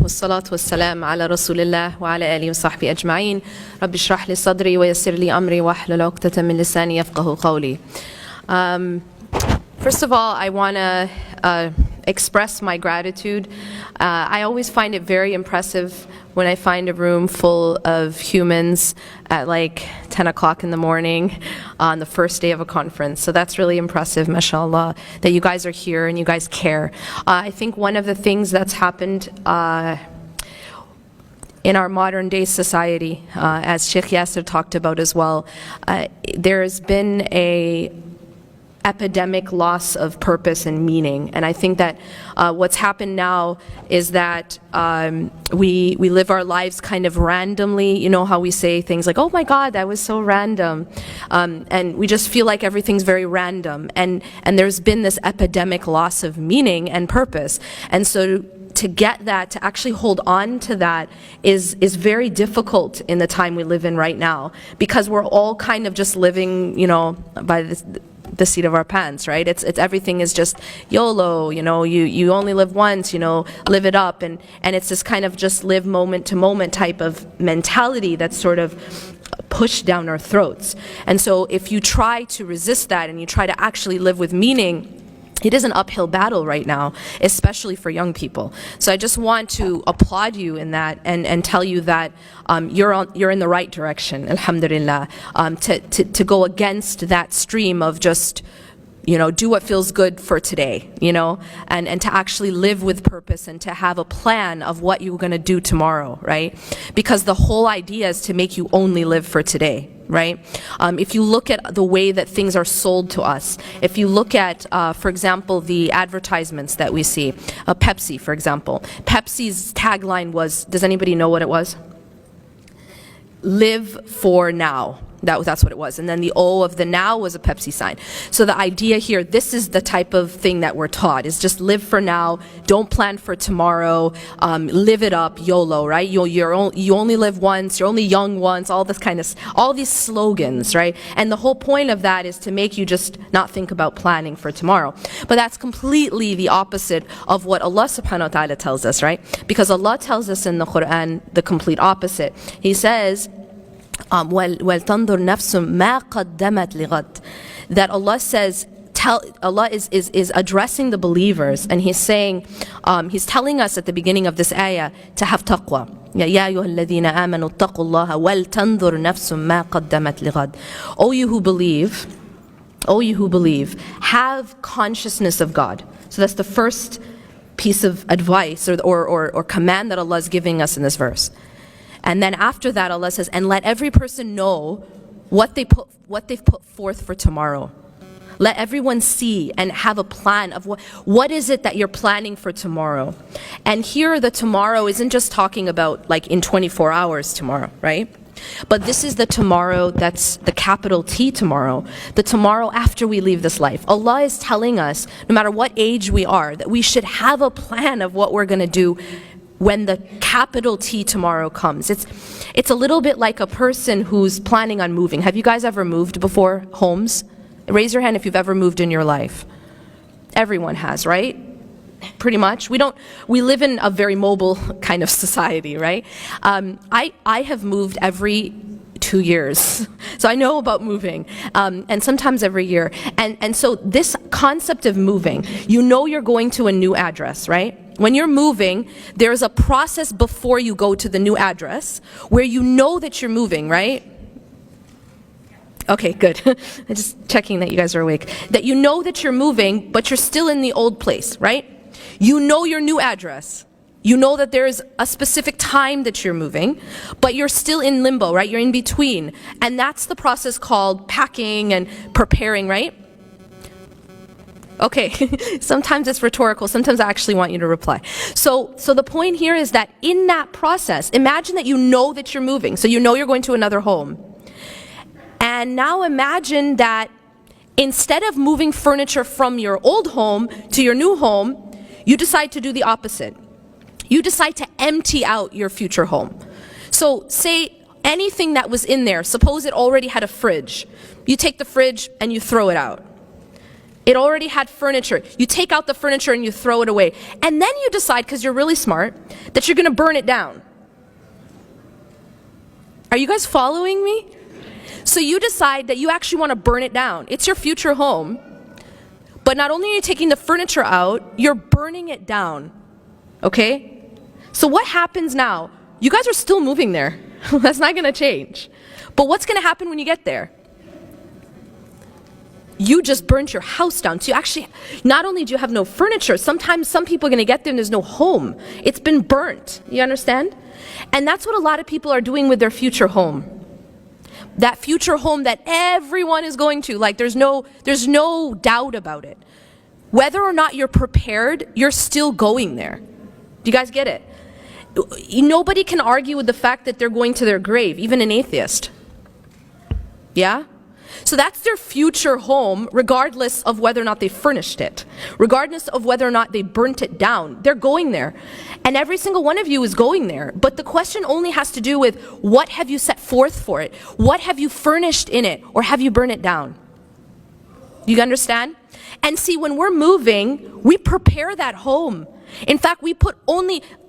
والصلاة والسلام على رسول الله وعلى آله وصحبه أجمعين رب اشرح لي صدري ويسر لي أمري واحلل عقدة من لساني يفقهوا قولي. First of all, I want to express my gratitude. I always find it very impressive when I find a room full of humans at like 10 o'clock in the morning on the first day of a conference. So that's really impressive, mashallah, that you guys are here and you guys care. I think one of the things that's happened in our modern day society, as Sheikh Yasser talked about as well, there's been a epidemic loss of purpose and meaning. And I think that what's happened now is that we live our lives kind of randomly. You know how we say things like, oh my God, that was so random. And we just feel like everything's very random. And there's been this epidemic loss of meaning and purpose. And so to get that, to actually hold on to that is very difficult in the time we live in right now, because we're all kind of just living, you know, by the seat of our pants, right? It's everything is just YOLO, you know, you only live once, you know, live it up, and it's this kind of just live moment to moment type of mentality that's sort of pushed down our throats. And so if you try to resist that and you try to actually live with meaning, it is an uphill battle right now, especially for young people. So I just want to applaud you in that and tell you that you're in the right direction, alhamdulillah, to go against that stream of just, you know, do what feels good for today, you know, and to actually live with purpose and to have a plan of what you're going to do tomorrow, right? Because the whole idea is to make you only live for today, right? If you look at the way that things are sold to us, if you look at, for example, the advertisements that we see, Pepsi, for example. Pepsi's tagline was, does anybody know what it was? Live for now. That's what it was. And then the O of the now was a Pepsi sign. So the idea here, this is the type of thing that we're taught, is just live for now, don't plan for tomorrow, live it up, YOLO, right? You only live once, you're only young once, all this kind of, all these slogans, right? And the whole point of that is to make you just not think about planning for tomorrow. But that's completely the opposite of what Allah subhanahu wa ta'ala tells us, right? Because Allah tells us in the Quran the complete opposite. He says, وَلْتَنْظُرْ نَفْسٌ مَا قَدَّمَتْ لِغَدٍ, that Allah says, Allah is addressing the believers, and He's saying, He's telling us at the beginning of this ayah to have taqwa. يَا أَيُّهَا الَّذِينَ آمَنُوا اتَّقُوا اللَّهَ وَلْتَنْظُرْ نَفْسٌ مَا قَدَّمَتْ لِغَدٍ. O you who believe, have consciousness of God. So that's the first piece of advice or command that Allah is giving us in this verse. And then after that, Allah says, and let every person know what they've put forth for tomorrow. Let everyone see and have a plan of what is it that you're planning for tomorrow. And here the tomorrow isn't just talking about like in 24 hours tomorrow, right? But this is the tomorrow that's the capital T tomorrow, the tomorrow after we leave this life. Allah is telling us, no matter what age we are, that we should have a plan of what we're going to do when the capital T tomorrow comes. It's a little bit like a person who's planning on moving. Have you guys ever moved before? Homes? Raise your hand if you've ever moved in your life. Everyone has, right? Pretty much. We live in a very mobile kind of society, right? I have moved every 2 years. So I know about moving, and sometimes every year. And so this concept of moving, you know you're going to a new address, right? When you're moving, there's a process before you go to the new address where you know that you're moving, right? Okay, good. I'm just checking that you guys are awake. That you know that you're moving, but you're still in the old place, right? You know your new address. You know that there is a specific time that you're moving, but you're still in limbo, right? You're in between. And that's the process called packing and preparing, right? Okay, sometimes it's rhetorical, sometimes I actually want you to reply. So the point here is that in that process, imagine that you know that you're moving, so you know you're going to another home. And now imagine that instead of moving furniture from your old home to your new home, you decide to do the opposite. You decide to empty out your future home. So say anything that was in there, suppose it already had a fridge. You take the fridge and you throw it out. It already had furniture. You take out the furniture and you throw it away. And then you decide, because you're really smart, that you're going to burn it down. Are you guys following me? So you decide that you actually want to burn it down. It's your future home. But not only are you taking the furniture out, you're burning it down. Okay? So what happens now? You guys are still moving there. That's not going to change. But what's going to happen when you get there? You just burnt your house down. So you actually, not only do you have no furniture, sometimes some people are going to get there and there's no home. It's been burnt. You understand? And that's what a lot of people are doing with their future home. That future home that everyone is going to, like there's no doubt about it. Whether or not you're prepared, you're still going there. Do you guys get it? Nobody can argue with the fact that they're going to their grave, even an atheist. Yeah? So that's their future home, regardless of whether or not they furnished it, regardless of whether or not they burnt it down. They're going there. And every single one of you is going there. But the question only has to do with what have you set forth for it? What have you furnished in it? Or have you burned it down? You understand? And see, when we're moving, we prepare that home. In fact,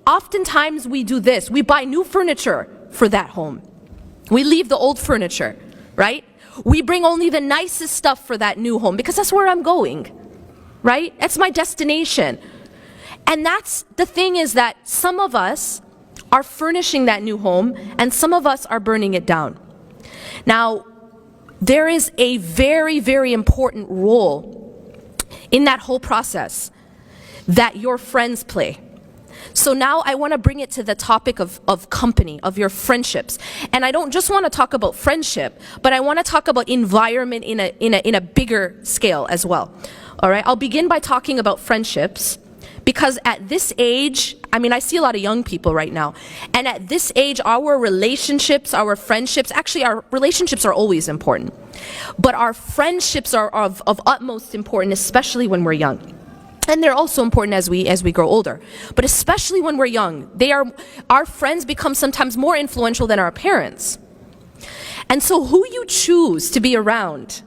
oftentimes we do this. We buy new furniture for that home. We leave the old furniture, right? We bring only the nicest stuff for that new home because that's where I'm going, right? That's my destination. And that's the thing, is that some of us are furnishing that new home and some of us are burning it down. Now, there is a very, very important role in that whole process that your friends play. So now I want to bring it to the topic of company, of your friendships. And I don't just want to talk about friendship, but I want to talk about environment in a bigger scale as well. All right, I'll begin by talking about friendships, because at this age, I see a lot of young people right now, and at this age, our relationships, our friendships, actually our relationships are always important, but our friendships are of utmost importance, especially when we're young. And they're also important as we grow older. But especially when we're young, our friends become sometimes more influential than our parents. And so who you choose to be around.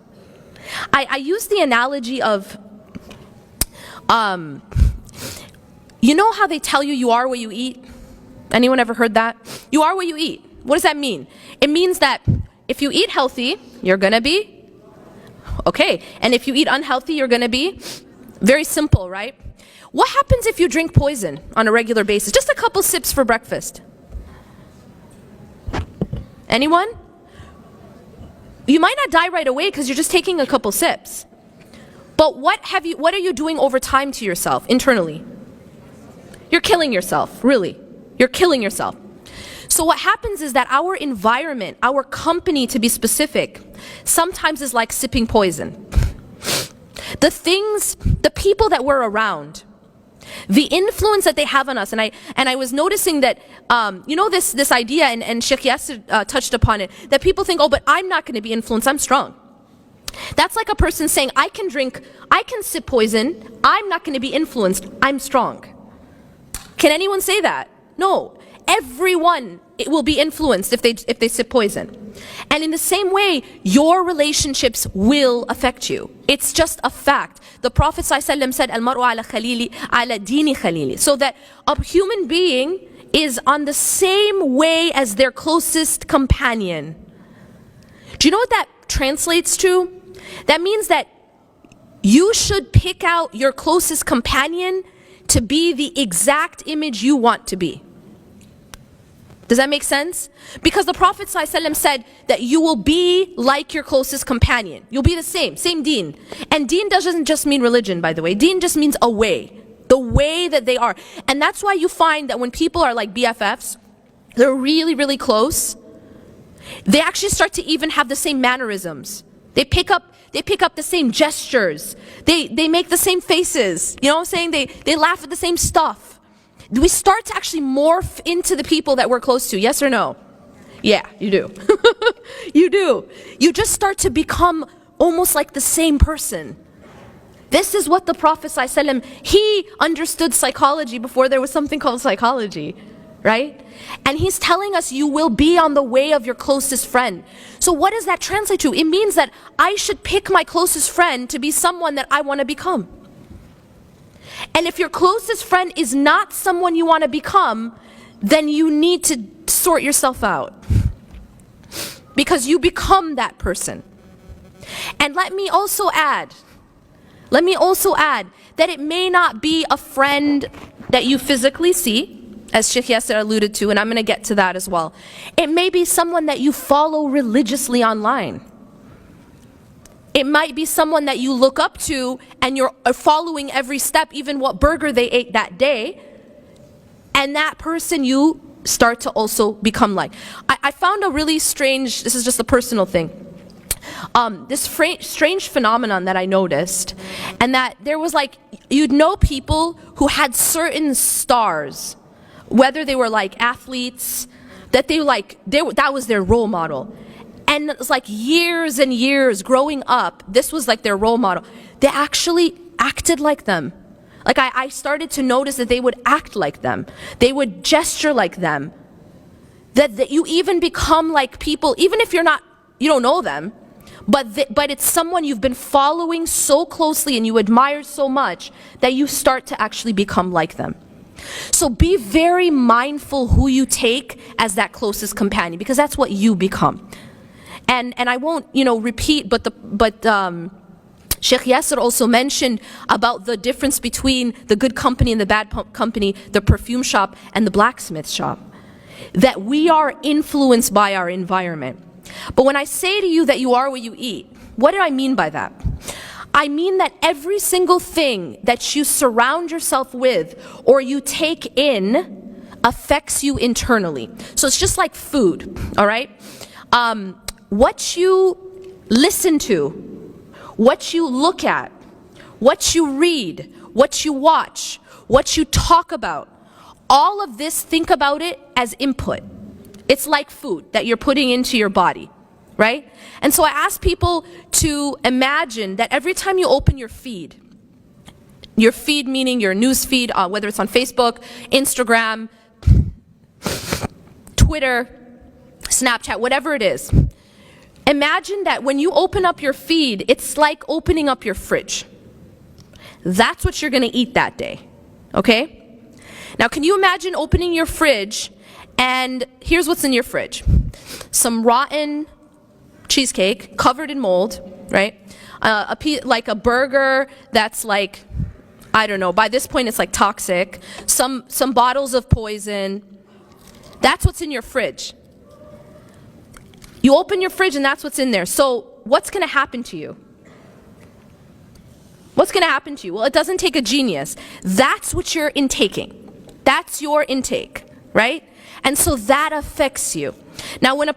I use the analogy of, you know how they tell you are what you eat? Anyone ever heard that? You are what you eat. What does that mean? It means that if you eat healthy, you're gonna be okay. And if you eat unhealthy, you're gonna be very simple, right? What happens if you drink poison on a regular basis? Just a couple sips for breakfast. Anyone? You might not die right away because you're just taking a couple sips. But what are you doing over time to yourself internally? You're killing yourself, really. You're killing yourself. So what happens is that our environment, our company to be specific, sometimes is like sipping poison. The people that we're around, the influence that they have on us, and I was noticing that, this idea, and Sheikh Yasser touched upon it, that people think, oh, but I'm not going to be influenced, I'm strong. That's like a person saying, I can sip poison, I'm not going to be influenced, I'm strong. Can anyone say that? No. Everyone will be influenced if they sip poison. And in the same way, your relationships will affect you. It's just a fact. The Prophet ﷺ said, Al-mar'u ala khalili, ala dini khalili. So that a human being is on the same way as their closest companion. Do you know what that translates to? That means that you should pick out your closest companion to be the exact image you want to be. Does that make sense? Because the Prophet ﷺ said that you will be like your closest companion. You'll be the same deen. And deen doesn't just mean religion, by the way. Deen just means a way. The way that they are. And that's why you find that when people are like BFFs, they're really, really close, they actually start to even have the same mannerisms. They pick up the same gestures. They make the same faces. You know what I'm saying? They laugh at the same stuff. We start to actually morph into the people that we're close to, yes or no? Yeah, you do. You do. You just start to become almost like the same person. This is what the Prophet ﷺ, he understood psychology before there was something called psychology. right? And he's telling us you will be on the way of your closest friend. So what does that translate to? It means that I should pick my closest friend to be someone that I want to become. And if your closest friend is not someone you want to become, then you need to sort yourself out. Because you become that person. And let me also add that it may not be a friend that you physically see, as Sheikh Yasser alluded to, and I'm going to get to that as well. It may be someone that you follow religiously online. It might be someone that you look up to and you're following every step, even what burger they ate that day. And that person you start to also become like. I found a really strange, this is just a personal thing, this strange phenomenon that I noticed, and that there was like, you'd know people who had certain stars, whether they were like athletes, that that was their role model. And it was like years and years growing up, this was like their role model. They actually acted like them. Like I started to notice that they would act like them. They would gesture like them. That you even become like people, even if you don't know them, but it's someone you've been following so closely and you admire so much that you start to actually become like them. So be very mindful who you take as that closest companion, because that's what you become. And I won't, repeat, but Sheikh Yasser also mentioned about the difference between the good company and the bad company, the perfume shop and the blacksmith shop. That we are influenced by our environment. But when I say to you that you are what you eat, what do I mean by that? I mean that every single thing that you surround yourself with or you take in affects you internally. So it's just like food, all right? What you listen to, what you look at, what you read, what you watch, what you talk about, all of this, think about it as input. It's like food that you're putting into your body, right? And so I ask people to imagine that every time you open your feed meaning your news feed, whether it's on Facebook, Instagram, Twitter, Snapchat, whatever it is, imagine that when you open up your feed, it's like opening up your fridge. That's what you're going to eat that day, okay? Now, can you imagine opening your fridge and here's what's in your fridge. Some rotten cheesecake covered in mold, right? Like a burger that's like, I don't know, by this point it's like toxic. Some bottles of poison. That's what's in your fridge. You open your fridge and that's what's in there. So what's going to happen to you? What's going to happen to you? Well, it doesn't take a genius. That's what you're intaking. That's your intake, right? And so that affects you. Now when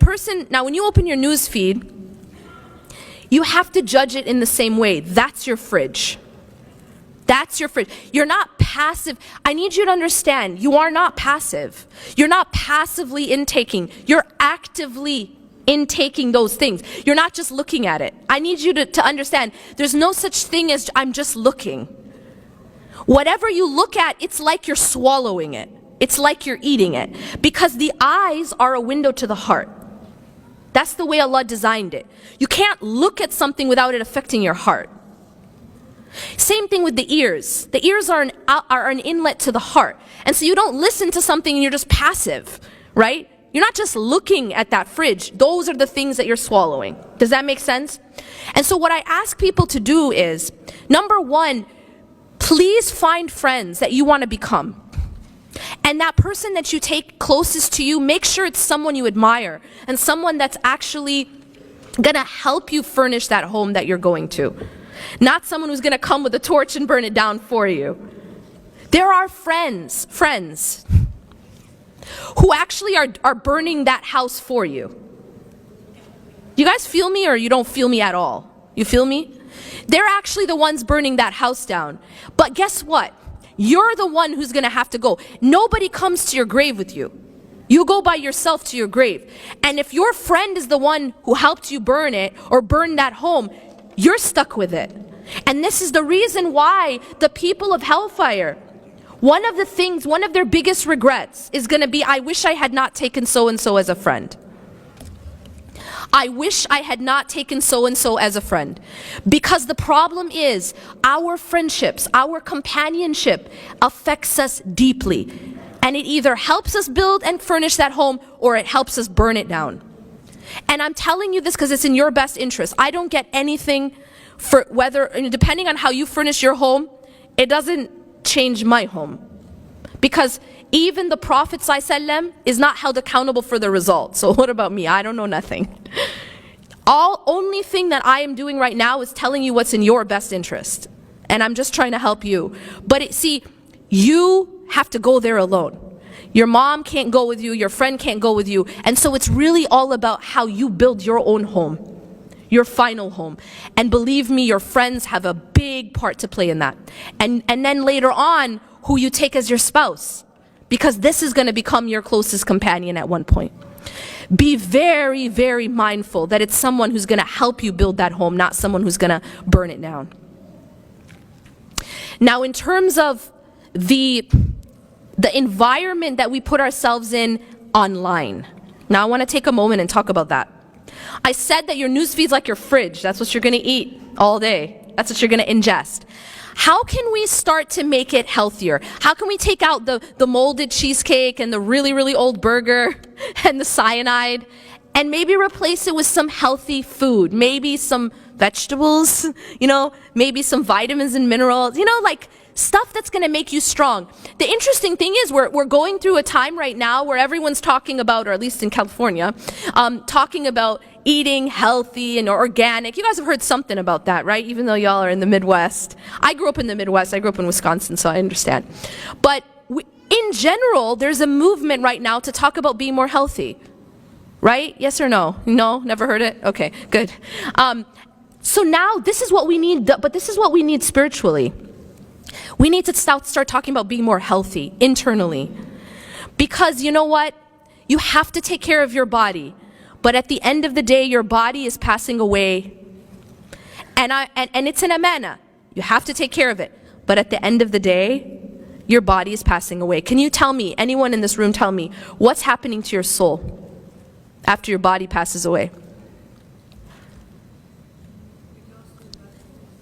you open your news feed, you have to judge it in the same way. That's your fridge. That's your fridge. You're not passive. I need you to understand, you are not passive. You're not passively intaking. You're actively intaking those things. You're not just looking at it. I need you to understand, there's no such thing as I'm just looking. Whatever you look at, it's like you're swallowing it. It's like you're eating it. Because the eyes are a window to the heart. That's the way Allah designed it. You can't look at something without it affecting your heart. Same thing with the ears. The ears are an inlet to the heart. And so you don't listen to something and you're just passive, right? You're not just looking at that fridge. Those are the things that you're swallowing. Does that make sense? And so what I ask people to do is, number one, please find friends that you want to become. And that person that you take closest to you, make sure it's someone you admire and someone that's actually gonna help you furnish that home that you're going to. Not someone who's gonna come with a torch and burn it down for you. There are friends who actually are burning that house for you. You guys feel me or you don't feel me at all? You feel me? They're actually the ones burning that house down. But guess what? You're the one who's gonna have to go. Nobody comes to your grave with you. You go by yourself to your grave. And if your friend is the one who helped you burn it or burn that home, you're stuck with it. And this is the reason why the people of hellfire One of the things, one of their biggest regrets is going to be, I wish I had not taken so-and-so as a friend. I wish I had not taken so-and-so as a friend. Because the problem is, our friendships, our companionship affects us deeply. And it either helps us build and furnish that home, or it helps us burn it down. And I'm telling you this because it's in your best interest. I don't get anything for whether, depending on how you furnish your home, it doesn't change my home. Because even the Prophet ﷺ is not held accountable for the result. So what about me? I don't know nothing. Only thing that I am doing right now is telling you what's in your best interest. And I'm just trying to help you. But see, you have to go there alone. Your mom can't go with you, your friend can't go with you. And so it's really all about how you build your own home, your final home. And believe me, your friends have a big part to play in that. And then later on, who you take as your spouse. Because this is going to become your closest companion at one point. Be very, very mindful that it's someone who's going to help you build that home, not someone who's going to burn it down. Now, in terms of the environment that we put ourselves in online. Now, I want to take a moment and talk about that. I said that your news feed's like your fridge. That's what you're going to eat all day. That's what you're going to ingest. How can we start to make it healthier? How can we take out the molded cheesecake and the really, really old burger and the cyanide and maybe replace it with some healthy food? Maybe some vegetables, maybe some vitamins and minerals, like stuff that's going to make you strong. The interesting thing is we're going through a time right now where everyone's talking about, or at least in California, talking about eating healthy and organic. You guys have heard something about that, right? Even though y'all are in the Midwest. I grew up in the Midwest. I grew up in Wisconsin, so I understand. But in general, there's a movement right now to talk about being more healthy. Right? Yes or no? No? Never heard it? Okay, good. So now this is what we need, but this is what we need spiritually. We need to start talking about being more healthy internally. Because you know what? You have to take care of your body. But at the end of the day, your body is passing away. And it's an amana. You have to take care of it. But at the end of the day, your body is passing away. Can you tell me, anyone in this room tell me, what's happening to your soul after your body passes away?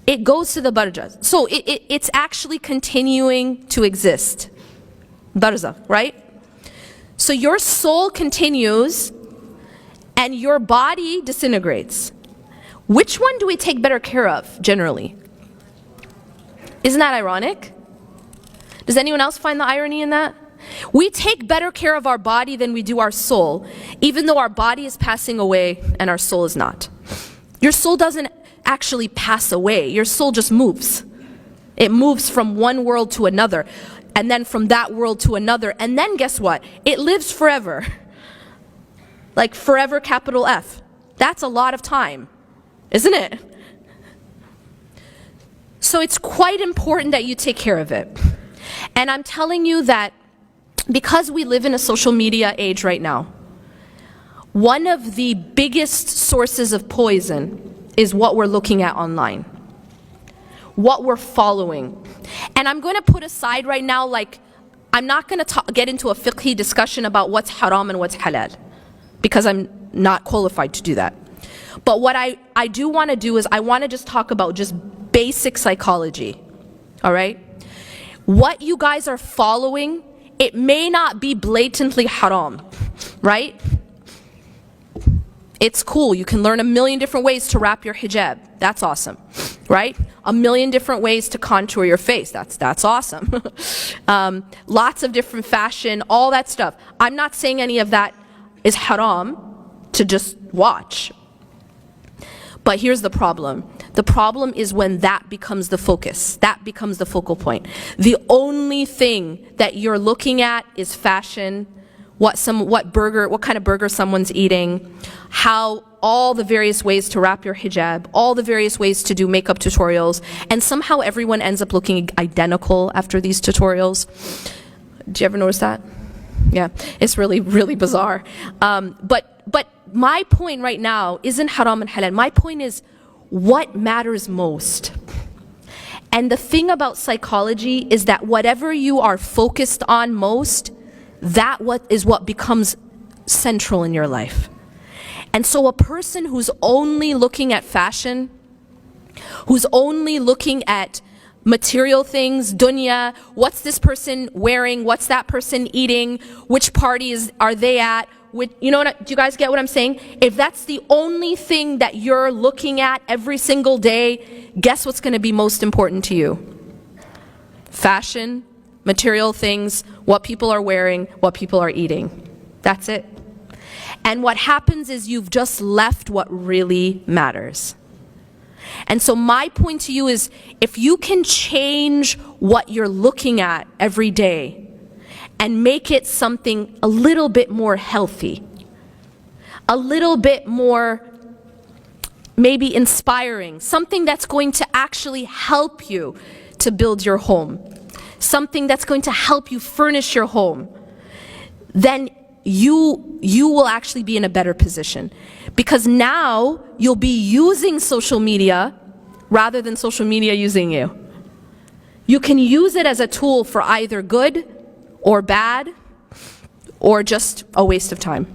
It goes to the barzakh. So it's actually continuing to exist. Barzakh, right? So your soul continues and your body disintegrates. Which one do we take better care of, generally? Isn't that ironic? Does anyone else find the irony in that? We take better care of our body than we do our soul, even though our body is passing away and our soul is not. Your soul doesn't actually pass away. Your soul just moves. It moves from one world to another, and then from that world to another, and then guess what? It lives forever. Like forever, capital F. That's a lot of time, isn't it? So it's quite important that you take care of it. And I'm telling you that because we live in a social media age right now, one of the biggest sources of poison is what we're looking at online, what we're following. And I'm going to put aside right now, I'm not going to get into a fiqhi discussion about what's haram and what's halal, because I'm not qualified to do that. But what I do want to do is I want to just talk about just basic psychology, all right? What you guys are following, it may not be blatantly haram, right? It's cool. You can learn a million different ways to wrap your hijab. That's awesome, right? A million different ways to contour your face. That's awesome. Lots of different fashion, all that stuff. I'm not saying any of that is haram to just watch. But here's the problem. The problem is when that becomes the focus. That becomes the focal point. The only thing that you're looking at is fashion, what kind of burger someone's eating, how all the various ways to wrap your hijab, all the various ways to do makeup tutorials, and somehow everyone ends up looking identical after these tutorials. Do you ever notice that? Yeah, it's really, really bizarre. But my point right now isn't haram and halal. My point is what matters most. And the thing about psychology is that whatever you are focused on most, that is what becomes central in your life. And so a person who's only looking at fashion, who's only looking at material things, dunya, what's this person wearing, what's that person eating, which parties are they at, do you guys get what I'm saying? If that's the only thing that you're looking at every single day, guess what's going to be most important to you? Fashion, material things, what people are wearing, what people are eating. That's it. And what happens is you've just left what really matters. And so my point to you is, if you can change what you're looking at every day and make it something a little bit more healthy, a little bit more maybe inspiring, something that's going to actually help you to build your home, something that's going to help you furnish your home, then you will actually be in a better position. Because now you'll be using social media rather than social media using you. You can use it as a tool for either good or bad, or just a waste of time.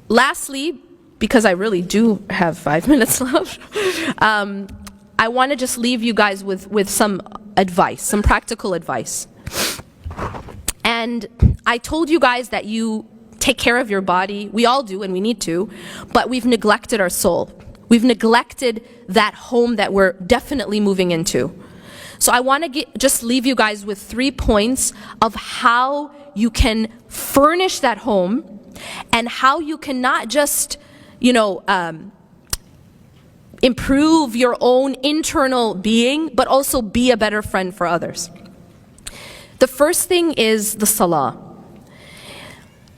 Lastly, because I really do have 5 minutes left, I want to just leave you guys with some advice, some practical advice. And I told you guys that you take care of your body. We all do, and we need to, but we've neglected our soul. We've neglected that home that we're definitely moving into. So I want to just leave you guys with 3 points of how you can furnish that home, and how you can not just, improve your own internal being, but also be a better friend for others. The first thing is the salah.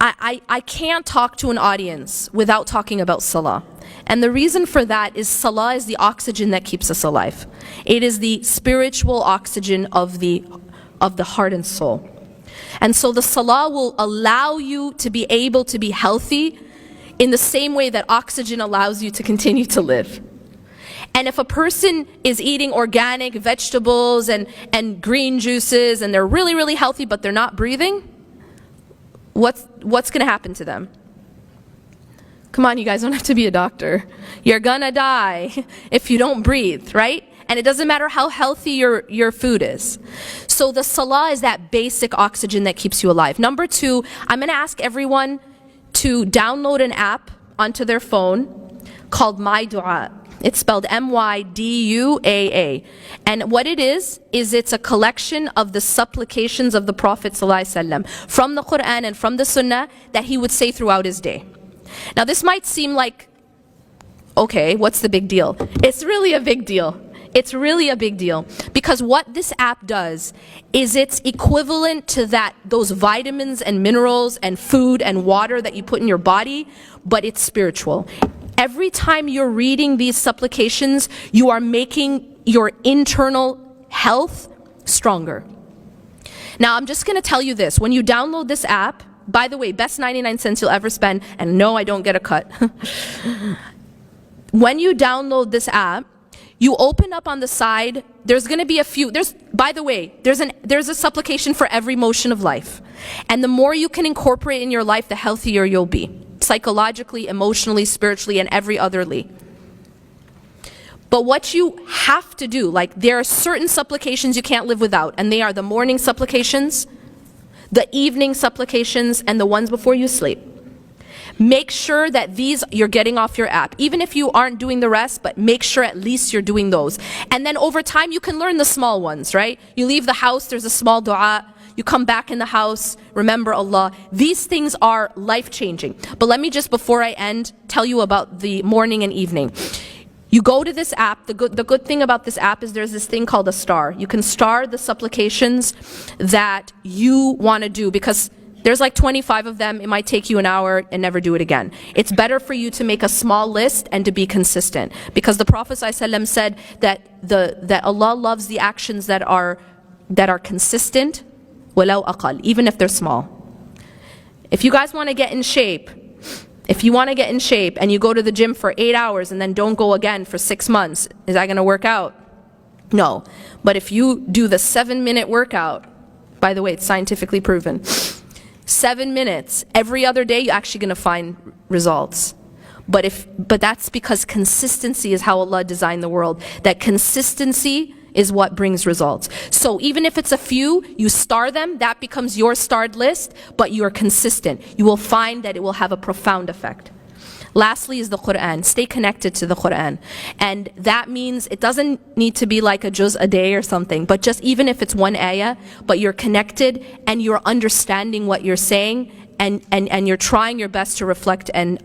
I can't talk to an audience without talking about salah. And the reason for that is salah is the oxygen that keeps us alive. It is the spiritual oxygen of the heart and soul. And so the salah will allow you to be able to be healthy in the same way that oxygen allows you to continue to live. And if a person is eating organic vegetables and green juices, and they're really, really healthy, but they're not breathing, what's going to happen to them? Come on, you guys don't have to be a doctor. You're gonna die if you don't breathe, right? And it doesn't matter how healthy your food is. So the salah is that basic oxygen that keeps you alive. Number 2, I'm gonna ask everyone to download an app onto their phone called My Dua. It's spelled MYDUAA. And what it is it's a collection of the supplications of the Prophet ﷺ from the Quran and from the Sunnah that he would say throughout his day. Now this might seem like, okay, what's the big deal? It's really a big deal. It's really a big deal, because what this app does is it's equivalent to those vitamins and minerals and food and water that you put in your body, but it's spiritual. Every time you're reading these supplications, you are making your internal health stronger. Now I'm just going to tell you this, when you download this app, by the way, best 99 cents you'll ever spend, and no, I don't get a cut. When you download this app, you open up on the side, there's going to be by the way, there's a supplication for every motion of life. And the more you can incorporate in your life, the healthier you'll be. Psychologically, emotionally, spiritually, and every otherly. But what you have to do, like there are certain supplications you can't live without, and they are the morning supplications, the evening supplications, and the ones before you sleep. Make sure that these you're getting off your app, even if you aren't doing the rest, but make sure at least you're doing those. And then over time you can learn the small ones, right? You leave the house, there's a small dua. You come back in the house, remember Allah. These things are life-changing. But let me just, before I end, tell you about the morning and evening. You go to this app. The good thing about this app is there's this thing called a star. You can star the supplications that you want to do, because there's like 25 of them. It might take you an hour and never do it again. It's better for you to make a small list and to be consistent, because the Prophet ﷺ said that Allah loves the actions that are consistent, walau aqal, even if they're small. If you guys want to get in shape, and you go to the gym for 8 hours and then don't go again for 6 months, is that going to work out? No. But if you do the 7-minute workout, by the way, it's scientifically proven, 7 minutes every other day, you're actually going to find results. But that's because consistency is how Allah designed the world. That consistency is what brings results. So even if it's a few, you star them, that becomes your starred list, but you're consistent. You will find that it will have a profound effect. Lastly is the Quran. Stay connected to the Quran. And that means it doesn't need to be like a juz a day or something, but just even if it's one ayah, but you're connected and you're understanding what you're saying, and you're trying your best to reflect and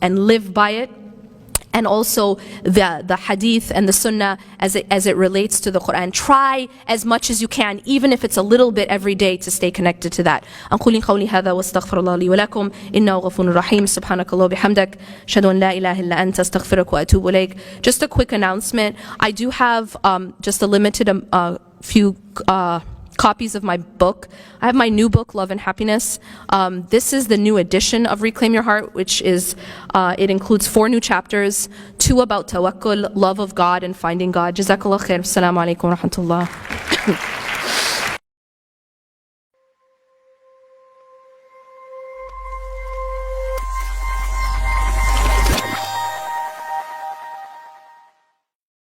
live by it. And also the hadith and the sunnah as it relates to the Quran. Try as much as you can, even if it's a little bit every day, to stay connected to that. أقول قولي هذا واستغفر الله لي ولكم إنه غفور رحيم سبحانك الله وبحمدك أشهد أن لا إله إلا أنت أستغفرك وأتوب إليك. Just a quick announcement. I do have just a limited few copies of my book. I have my new book, Love and Happiness. This is the new edition of Reclaim Your Heart, which is, it includes 4 new chapters, 2 about tawakkul, love of God and finding God. Jazakallah khair. Assalamu alaikum wa rahmatullah.